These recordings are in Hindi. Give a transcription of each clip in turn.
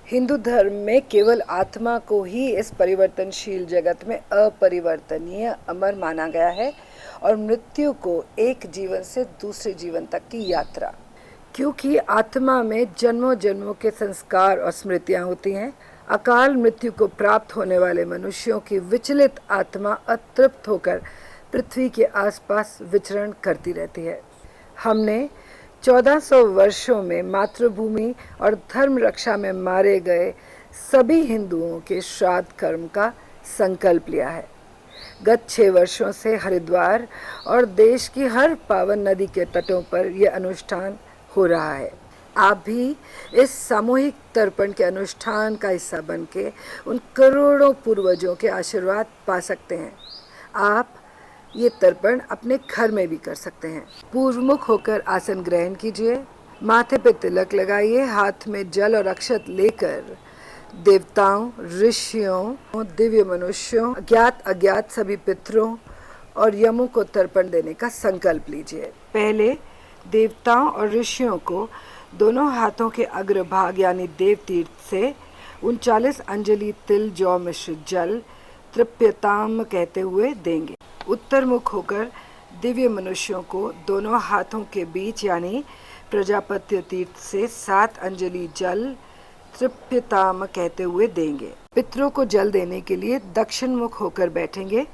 हिंदू धर्म में केवल आत्मा को ही इस परिवर्तनशील जगत में अपरिवर्तनीय अमर माना गया है और मृत्यु को एक जीवन से दूसरे जीवन तक की यात्रा। क्योंकि आत्मा में जन्मों जन्मों के संस्कार और स्मृतियां होती हैं, अकाल मृत्यु को प्राप्त होने वाले मनुष्यों की विचलित आत्मा अतृप्त होकर पृथ्वी के आसपास विचरण करती रहती है। हमने 1400 वर्षों में मातृभूमि और धर्म रक्षा में मारे गए सभी हिंदुओं के श्राद्ध कर्म का संकल्प लिया है। गत 6 वर्षों से हरिद्वार और देश की हर पावन नदी के तटों पर यह अनुष्ठान हो रहा है। आप भी इस सामूहिक तर्पण के अनुष्ठान का हिस्सा बन के उन करोड़ों पूर्वजों के आशीर्वाद पा सकते हैं। आप ये तर्पण अपने घर में भी कर सकते हैं। पूर्वमुख होकर आसन ग्रहण कीजिए, माथे पे तिलक लगाइए, हाथ में जल और अक्षत लेकर देवताओं, ऋषियों, दिव्य मनुष्यों, ज्ञात अज्ञात सभी पितरों और यमों को तर्पण देने का संकल्प लीजिए। पहले देवताओं और ऋषियों को दोनों हाथों के अग्रभाग यानी देव तीर्थ से 39 अंजलि तिल जौ मिश्रित जल तृप्यताम कहते हुए देंगे। उत्तर मुख होकर दिव्य मनुष्यों को दोनों हाथों के बीच यानी प्रजापत्य तीर्थ से 7 अंजलि जल तृप्यताम कहते हुए देंगे। पितरों को जल देने के लिए दक्षिण मुख होकर बैठेंगे।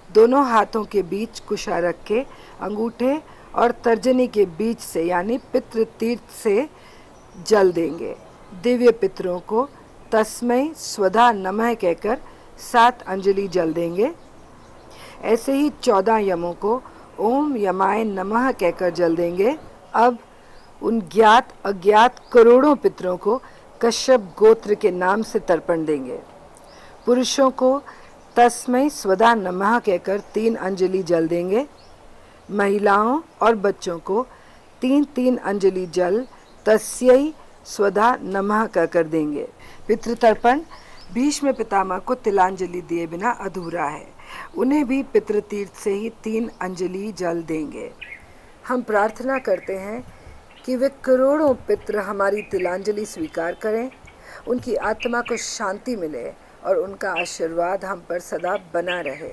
दोनों हाथों के बीच कुशा रख के अंगूठे और तर्जनी के बीच से यानी पितृ तीर्थ से जल देंगे। दिव्य पितरों को तस्मै स्वधा नमः कहकर 7 अंजलि जल देंगे। ऐसे ही 14 यमों को ओम यमाय नमः कहकर जल देंगे। अब उन ज्ञात अज्ञात करोड़ों पितरों को कश्यप गोत्र के नाम से तर्पण देंगे। पुरुषों को तस्मै स्वधा नमः कहकर 3 अंजलि जल देंगे। महिलाओं और बच्चों को 3-3 अंजलि जल तस्यै स्वधा नमः कहकर देंगे। पितृतर्पण भीष्म पितामह को तिलांजलि दिए बिना अधूरा है। उन्हें भी पितृतीर्थ से ही 3 अंजलि जल देंगे। हम प्रार्थना करते हैं कि वे करोड़ों पितृ हमारी तिलांजलि स्वीकार करें, उनकी आत्मा को शांति मिले और उनका आशीर्वाद हम पर सदा बना रहे।